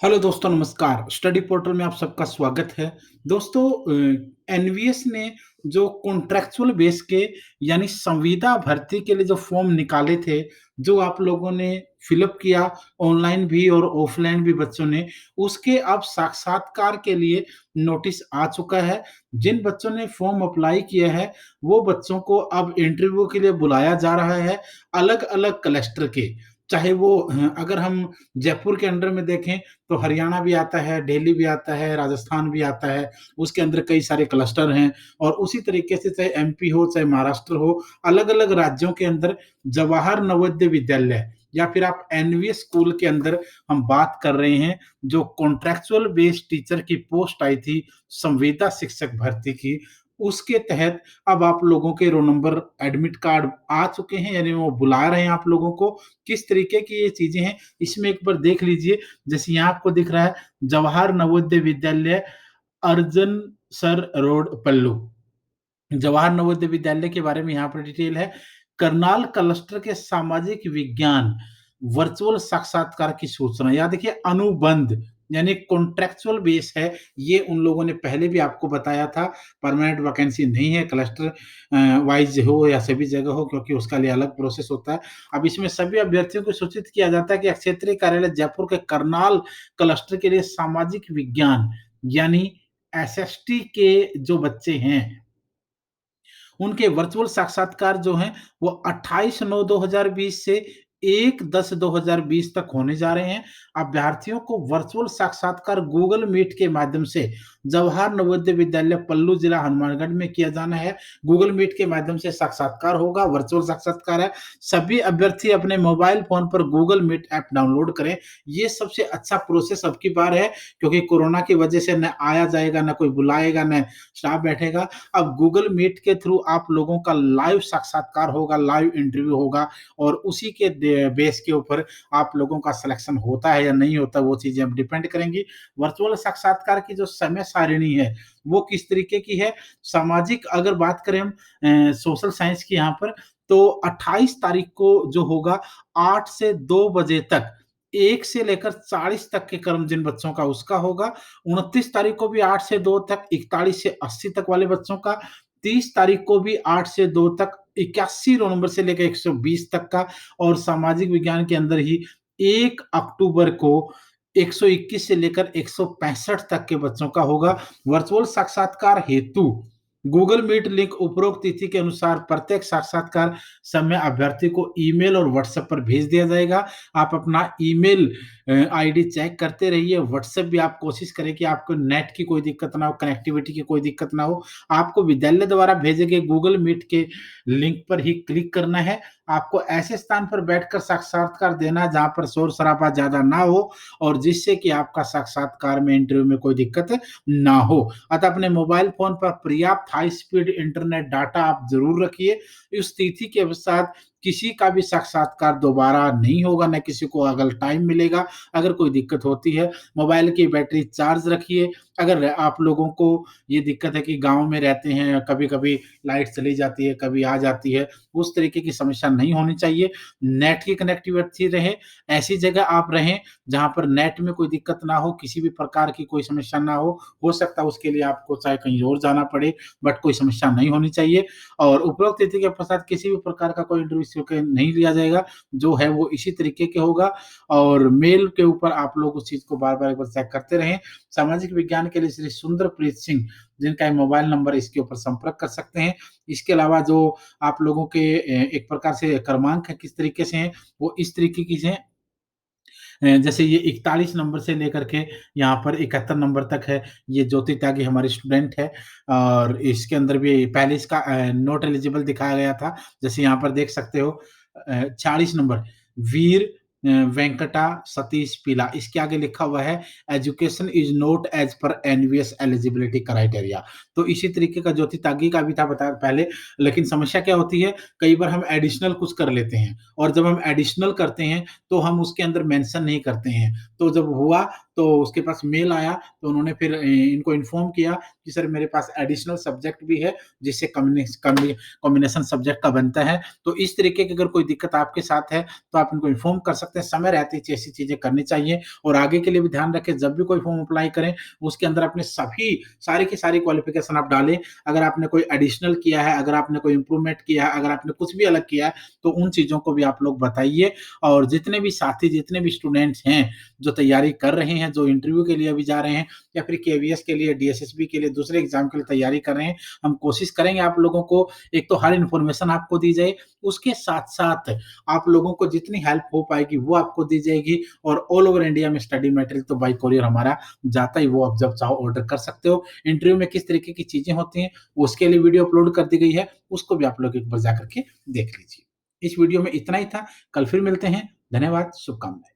Hello दोस्तों नमस्कार। Study portal में आप सबका स्वागत है। दोस्तों एनवीएस ने जो कॉन्ट्रैक्चुअल बेस के यानी संविदा भर्ती के लिए जो फॉर्म निकाले थे, जो आप लोगों ने फिलअप किया ऑनलाइन भी और ऑफलाइन भी बच्चों ने, उसके अब साक्षात्कार के लिए नोटिस आ चुका है। जिन बच्चों ने फॉर्म अप्लाई किया है, वो बच्चों को अब इंटरव्यू के लिए बुलाया जा रहा है, अलग-अलग क्लस्टर के। चाहे वो अगर हम जयपुर के अंडर में देखें तो हरियाणा भी आता है, दिल्ली भी आता है, राजस्थान भी आता है, उसके अंदर कई सारे क्लस्टर हैं और उसी तरीके से चाहे एमपी हो, चाहे महाराष्ट्र हो, अलग-अलग राज्यों के अंदर जवाहर नवोदय विद्यालय या फिर आप एनवीएस स्कूल के अंदर हम बात कर रहे हैं, जो कॉन्ट्रैक्चुअल बेस्ड टीचर की पोस्ट आई थी, संविदा शिक्षक भर्ती की, उसके तहत अब आप लोगों के रोल नंबर, एडमिट कार्ड आ चुके हैं, यानी वो बुला रहे हैं आप लोगों को। किस तरीके की ये चीज़ें हैं, इसमें एक बार देख लीजिए। जैसे यहाँ आपको दिख रहा है जवाहर नवोदय विद्यालय अर्जन सर रोड पल्लू। जवाहर नवोदय विद्यालय के बारे में यहाँ पर डिटेल है। करनाल क्लस्टर के सामाजिक विज्ञान वर्चुअल साक्षात्कार की सूचना। यहाँ देखिए अनुबंध यानी कॉन्ट्रैक्चुअल बेस है। ये उन लोगों ने पहले भी आपको बताया था। परमानेंट वैकेंसी नहीं है, क्लस्टर वाइज हो या सभी जगह हो, क्योंकि उसका लिए अलग प्रोसेस होता है। अब इसमें सभी अभ्यर्थियों को सूचित किया जाता है कि क्षेत्रीय कार्यालय जयपुर के करनाल क्लस्टर के लिए सामाजिक विज्ञान यानी एसएसटी के जो बच्चे हैं, उनके वर्चुअल साक्षात्कार जो हैं वो 28/9/2020 से 1/10/2020 तक होने जा रहे हैं। अभ्यर्थियों को वर्चुअल साक्षात्कार गूगल मीट के माध्यम से जवाहर नवोदय विद्यालय पल्लू जिला हनुमानगढ़ में किया जाना है। गूगल मीट के माध्यम से साक्षात्कार होगा, वर्चुअल साक्षात्कार है। सभी अभ्यर्थी अपने मोबाइल फ़ोन पर गूगल मीट ऐप डाउनलोड करें। ये सबसे अच्छा प्रोसेस अब की बार है, क्योंकि कोरोना की वजह से न आया जाएगा, न कोई बुलाएगा, न स्टाफ बैठेगा। अब गूगल मीट के थ्रू आप लोगों का लाइव साक्षात्कार होगा, लाइव इंटरव्यू होगा और उसी के बेस के ऊपर आप लोगों का सिलेक्शन होता है या नहीं होता, वो चीजें अब डिपेंड करेंगी। वर्चुअल साक्षात्कार की जो समय सारिणी है वो किस तरीके की है, सामाजिक अगर बात करें हम सोशल साइंस की यहाँ पर, तो 28 तारीख को जो होगा 8 से 2 बजे तक 1 से लेकर 40 तक के क्रम जिन बच्चों का उसका होगा। 29 तारीख को भी 8 से 2 तक, 41 से 80 तक वाले बच्चों का, 30 तारीख को भी 8 से 2 तक, 81 रोल नंबर से लेकर 120 तक का, और सामाजिक विज्ञान के अंदर ही 1 अक्टूबर को 121 से लेकर 165 तक के बच्चों का होगा। वर्चुअल साक्षात्कार हेतु गूगल मीट लिंक उपरोक्त तिथि के अनुसार प्रत्येक साक्षात्कार समय अभ्यर्थी को ईमेल और व्हाट्सएप पर भेज दिया जाएगा। आप अपना ईमेल आईडी चेक करते रहिए। व्हाट्सएप भी आप कोशिश करें कि आपको नेट की कोई दिक्कत ना हो, कनेक्टिविटी की कोई दिक्कत ना हो। आपको विद्यालय द्वारा भेजे गए गूगल मीट के लिंक पर ही क्लिक करना है। आपको ऐसे स्थान पर बैठकर साक्षात्कार देना है जहाँ पर शोर-शराबा ज़्यादा ना हो और जिससे कि आपका साक्षात्कार में, इंटरव्यू में कोई दिक्कत ना हो। अतः अपने मोबाइल फ़ोन पर पर्याप्त हाई स्पीड इंटरनेट डाटा आप ज़रूर रखिए। इस तिथि के पश्चात किसी का भी साक्षात्कार दोबारा नहीं होगा, ना किसी को अगर टाइम मिलेगा। अगर कोई दिक्कत होती है, मोबाइल की बैटरी चार्ज रखिए। अगर आप लोगों को ये दिक्कत है कि गाँव में रहते हैं, कभी-कभी लाइट चली जाती है, कभी आ जाती है, उस तरीके की समस्या नहीं होनी चाहिए। नेट की कनेक्टिविटी रहे, ऐसी जगह आप रहें जहाँ पर नेट में कोई दिक्कत ना हो, किसी भी प्रकार की कोई समस्या ना हो। हो सकता है उसके लिए आपको चाहे कहीं और जाना पड़े, बट कोई समस्या नहीं होनी चाहिए। और उपरोक्त तिथि के पश्चात किसी भी प्रकार का कोई इंटरव्यू के नहीं लिया जाएगा, जो है वो इसी तरीके के होगा। और मेल के ऊपर आप लोग उस चीज़ को बार-बार एक बार चेक करते रहें। सामाजिक विज्ञान के लिए श्री सुंदरप्रीत सिंह, जिनका ये मोबाइल नंबर है, इसके ऊपर संपर्क कर सकते हैं। इसके अलावा जो आप लोगों के एक प्रकार से क्रमांक है किस तरीके से हैं, वो इस तरीके की हैं। जैसे ये 41 नंबर से लेकर के यहाँ पर 71 नंबर तक है। ये ज्योति त्यागी हमारी स्टूडेंट है और इसके अंदर भी पहले इसका नॉट एलिजिबल दिखाया गया था। जैसे यहाँ पर देख सकते हो 40 नंबर वीर वेंकटा सतीश पीला, इसके आगे लिखा हुआ है education is not as per NVS eligibility criteria. तो इसी तरीके का ज्योति त्यागी का भी था बताया पहले, लेकिन समस्या क्या होती है, कई बार हम एडिशनल कुछ कर लेते हैं और जब हम एडिशनल करते हैं तो हम उसके अंदर मेंशन नहीं करते हैं। तो जब हुआ तो उसके पास मेल आया तो उन्होंने फिर इनको इन्फॉर्म किया कि सर मेरे पास एडिशनल सब्जेक्ट भी है जिससे कॉम्बिनेशन सब्जेक्ट का बनता है। तो इस तरीके की अगर कोई दिक्कत आपके साथ है तो आप इनको इन्फॉर्म कर सकते हैं। सकते हैं, समय रहते ही ऐसी चीज़ें करनी चाहिए और आगे के लिए भी ध्यान रखें, जब भी कोई फ़ॉर्म अप्लाई करें, उसके अंदर अपने सभी सारी की सारी क्वालिफ़िकेशन आप डालें। अगर आपने कोई एडिशनल किया है, अगर आपने कोई इम्प्रूवमेंट किया है, अगर आपने कुछ भी अलग किया है, तो उन चीज़ों को भी आप लोग बताइए और जितने भी साथी, जितने भी स्टूडेंट्स हैं, जो तैयारी कर रहे हैं, जो इंटरव्यू के लिए अभी जा रहे हैं या फिर केवीएस के लिए, डीएसएसबी के लिए, दूसरे एग्ज़ाम के लिए तैयारी कर रहे हैं, हम कोशिश करेंगे आप लोगों को एक तो हर इन्फॉर्मेशन आपको दी जाए, उसके साथ-साथ आप लोगों को जितनी हेल्प हो पाएगी वो आपको दी जाएगी और ऑल ओवर इंडिया में स्टडी मटेरियल तो बाय कोरियर हमारा जाता ही, वो आप जब चाहो ऑर्डर कर सकते हो। इंटरव्यू में किस तरीके की चीज़ें होती हैं, उसके लिए वीडियो अपलोड कर दी गई है, उसको भी आप लोग एक बार जाकर के देख लीजिए। इस वीडियो में इतना ही था, कल फिर मिलते हैं। धन्यवाद, शुभकामनाएँ।